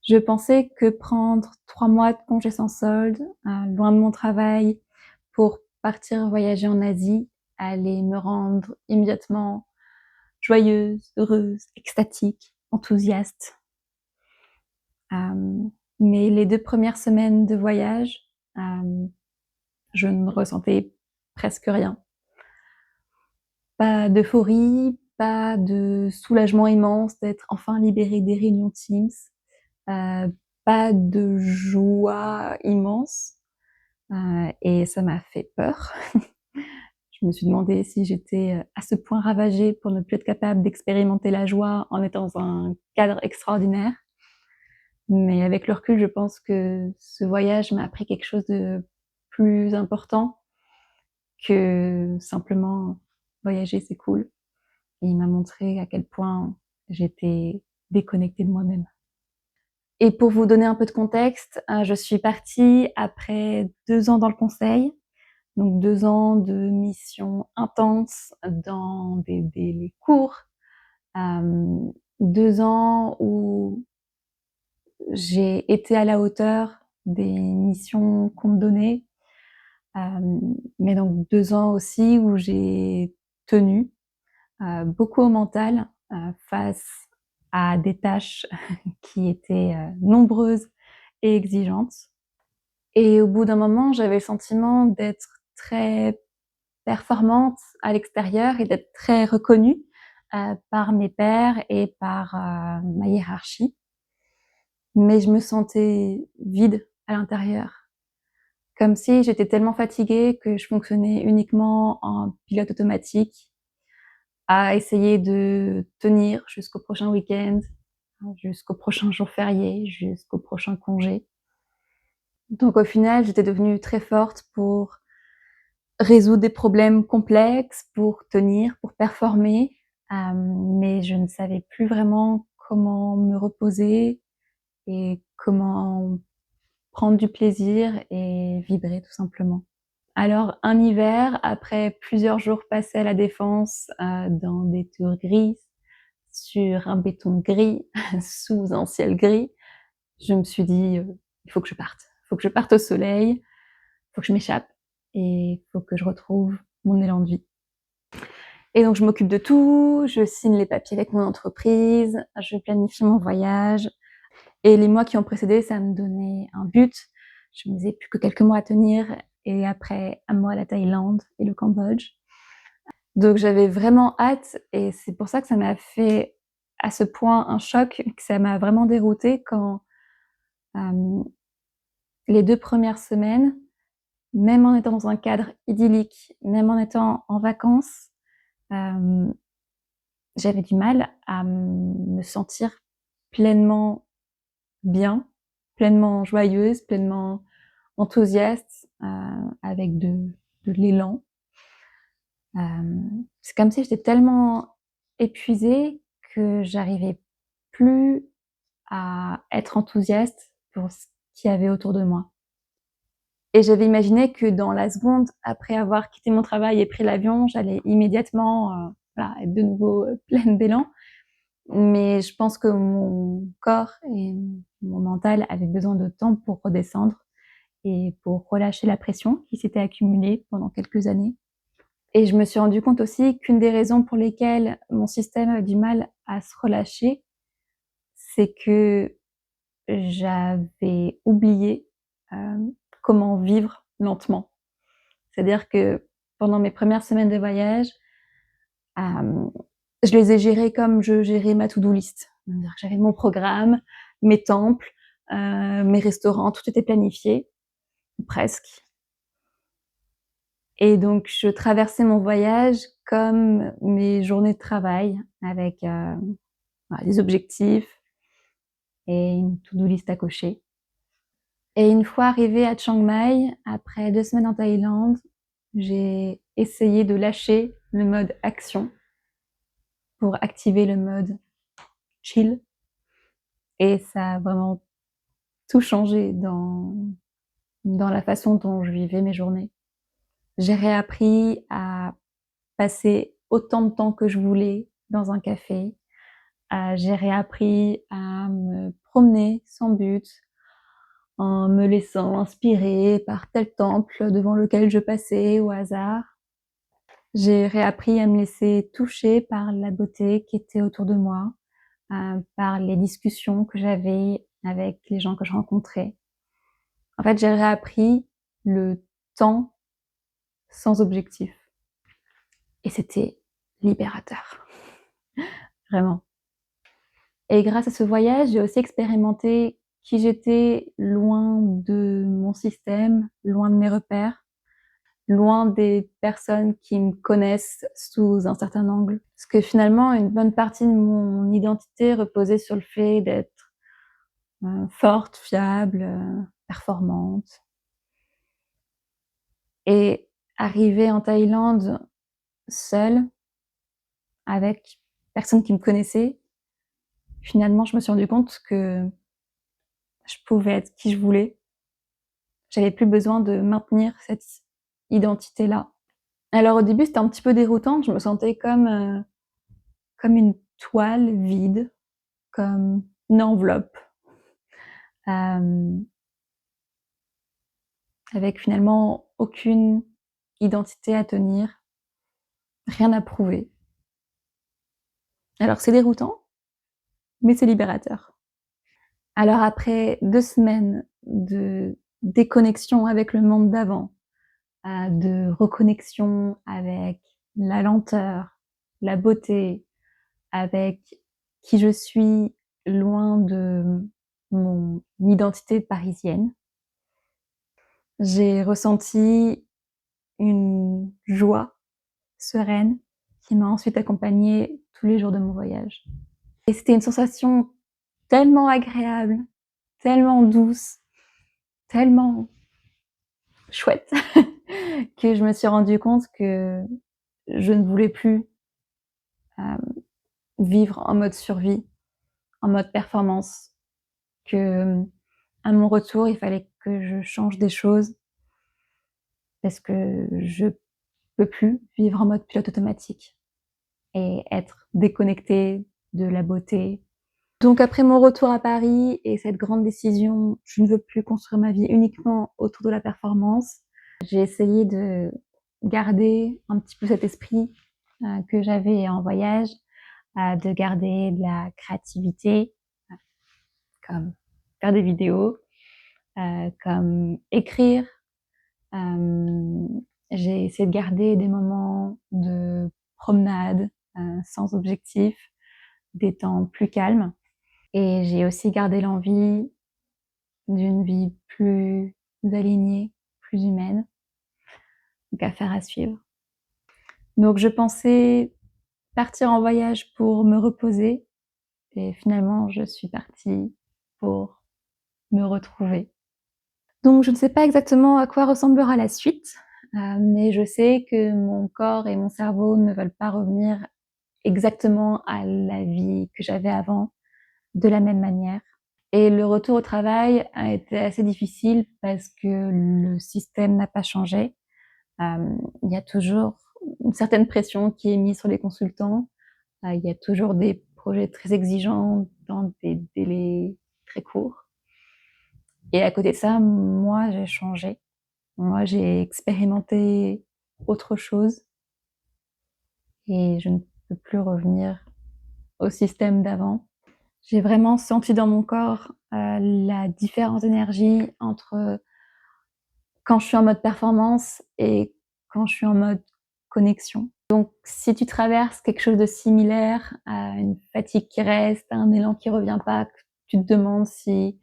Je pensais que prendre 3 mois de congé sans solde, loin de mon travail, pour partir voyager en Asie allait me rendre immédiatement joyeuse, heureuse, extatique, enthousiaste. Mais les 2 premières semaines de voyage, je ne ressentais presque rien. Pas d'euphorie, pas de soulagement immense d'être enfin libérée des réunions Teams, pas de joie immense, et ça m'a fait peur. Je me suis demandé si j'étais, à ce point ravagée pour ne plus être capable d'expérimenter la joie en étant dans un cadre extraordinaire. Mais avec le recul, je pense que ce voyage m'a appris quelque chose de plus important que simplement voyager, c'est cool. Et il m'a montré à quel point j'étais déconnectée de moi-même. Et pour vous donner un peu de contexte, je suis partie après 2 ans dans le conseil, donc 2 ans de missions intenses dans les cours, 2 ans où j'ai été à la hauteur des missions qu'on me donnait, mais donc 2 ans aussi où j'ai tenu, beaucoup au mental, face à des tâches qui étaient, nombreuses et exigeantes. Et au bout d'un moment, j'avais le sentiment d'être très performante à l'extérieur et d'être très reconnue, par mes pairs et par, ma hiérarchie. Mais je me sentais vide à l'intérieur, comme si j'étais tellement fatiguée que je fonctionnais uniquement en pilote automatique, à essayer de tenir jusqu'au prochain week-end, jusqu'au prochain jour férié, jusqu'au prochain congé. Donc au final, j'étais devenue très forte pour résoudre des problèmes complexes, pour tenir, pour performer, mais je ne savais plus vraiment comment me reposer et comment prendre du plaisir et vibrer tout simplement. Alors un hiver, après plusieurs jours passés à la Défense, dans des tours grises, sur un béton gris, sous un ciel gris, je me suis dit, il faut que je parte. Il faut que je parte au soleil, il faut que je m'échappe et il faut que je retrouve mon élan de vie. Et donc je m'occupe de tout, je signe les papiers avec mon entreprise, je planifie mon voyage. Et les mois qui ont précédé, ça me donnait un but. Je me disais plus que quelques mois à tenir et après un mois la Thaïlande et le Cambodge. Donc j'avais vraiment hâte et c'est pour ça que ça m'a fait à ce point un choc, que ça m'a vraiment déroutée quand les 2 premières semaines, même en étant dans un cadre idyllique, même en étant en vacances, j'avais du mal à me sentir pleinement bien, pleinement joyeuse, pleinement enthousiaste, avec de l'élan. C'est comme si j'étais tellement épuisée que j'arrivais plus à être enthousiaste pour ce qu'il y avait autour de moi. Et j'avais imaginé que dans la seconde après avoir quitté mon travail et pris l'avion, j'allais immédiatement, voilà, être de nouveau pleine d'élan. Mais je pense que mon corps et mon mental avaient besoin de temps pour redescendre et pour relâcher la pression qui s'était accumulée pendant quelques années. Et je me suis rendu compte aussi qu'une des raisons pour lesquelles mon système avait du mal à se relâcher, c'est que j'avais oublié comment vivre lentement. C'est-à-dire que pendant mes premières semaines de voyage, je les ai gérées comme je gérais ma to-do list. C'est-à-dire que j'avais mon programme, mes temples, mes restaurants, tout était planifié, presque. Et donc je traversais mon voyage comme mes journées de travail avec, voilà, des objectifs et une to-do list à cocher. Et une fois arrivée à Chiang Mai, après 2 semaines en Thaïlande, j'ai essayé de lâcher le mode action pour activer le mode chill. Et ça a vraiment tout changé dans la façon dont je vivais mes journées. J'ai réappris à passer autant de temps que je voulais dans un café, J'ai réappris à me promener sans but, en me laissant inspirer par tel temple devant lequel je passais au hasard. J'ai réappris à me laisser toucher par la beauté qui était autour de moi, par les discussions que j'avais avec les gens que je rencontrais. En fait, j'ai réappris le temps sans objectif et c'était libérateur, vraiment. Et grâce à ce voyage, j'ai aussi expérimenté qui j'étais loin de mon système, loin de mes repères, loin des personnes qui me connaissent sous un certain angle. Parce que finalement, une bonne partie de mon identité reposait sur le fait d'être forte, fiable, performante. Et arriver en Thaïlande seule, avec personne qui me connaissait, finalement, je me suis rendu compte que je pouvais être qui je voulais. J'avais plus besoin de maintenir cette identité-là. Alors au début, c'était un petit peu déroutant. Je me sentais comme une toile vide, comme une enveloppe, avec finalement aucune identité à tenir, rien à prouver. Alors c'est déroutant, mais c'est libérateur. Alors après 2 semaines de déconnexion avec le monde d'avant, de reconnexion avec la lenteur, la beauté, avec qui je suis, loin de mon identité parisienne, j'ai ressenti une joie sereine qui m'a ensuite accompagnée tous les jours de mon voyage. Et c'était une sensation tellement agréable, tellement douce, tellement chouette que je me suis rendu compte que je ne voulais plus vivre en mode survie, en mode performance, que à mon retour, il fallait que je change des choses parce que je peux plus vivre en mode pilote automatique et être déconnectée de la beauté. Donc après mon retour à Paris et cette grande décision, je ne veux plus construire ma vie uniquement autour de la performance. J'ai essayé de garder un petit peu cet esprit que j'avais en voyage, de garder de la créativité, comme faire des vidéos, comme écrire. J'ai essayé de garder des moments de promenade sans objectif, des temps plus calmes. Et j'ai aussi gardé l'envie d'une vie plus alignée, plus humaine. Donc affaire à suivre. Donc je pensais partir en voyage pour me reposer et finalement je suis partie pour me retrouver. Donc je ne sais pas exactement à quoi ressemblera la suite, mais je sais que mon corps et mon cerveau ne veulent pas revenir exactement à la vie que j'avais avant, de la même manière. Et le retour au travail a été assez difficile parce que le système n'a pas changé. Il y a toujours une certaine pression qui est mise sur les consultants. Il y a toujours des projets très exigeants dans des délais très courts. Et à côté de ça, moi, j'ai changé. Moi, j'ai expérimenté autre chose et je ne peux plus revenir au système d'avant. J'ai vraiment senti dans mon corps la différence d'énergie entre quand je suis en mode performance et quand je suis en mode connexion. Donc, si tu traverses quelque chose de similaire, à une fatigue qui reste, un élan qui revient pas, que tu te demandes si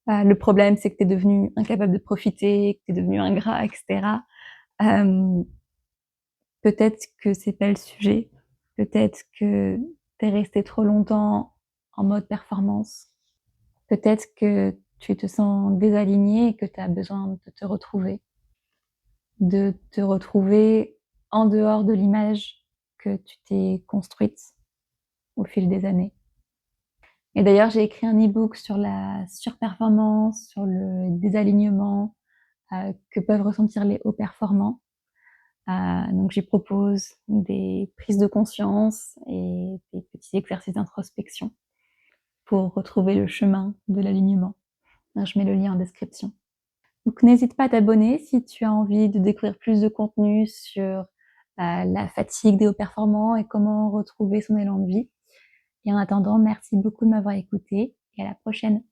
le problème c'est que tu es devenu incapable de profiter, que tu es devenu ingrat, etc. Peut-être que c'est pas le sujet. Peut-être que tu es resté trop longtemps en mode performance. Peut-être que tu te sens désaligné et que tu as besoin de te retrouver. De te retrouver en dehors de l'image que tu t'es construite au fil des années. Et d'ailleurs, j'ai écrit un e-book sur la surperformance, sur le désalignement que peuvent ressentir les hauts performants. Donc j'y propose des prises de conscience et des petits exercices d'introspection pour retrouver le chemin de l'alignement. Je mets le lien en description. Donc n'hésite pas à t'abonner si tu as envie de découvrir plus de contenu sur la fatigue des hauts performants et comment retrouver son élan de vie. Et en attendant, merci beaucoup de m'avoir écouté et à la prochaine.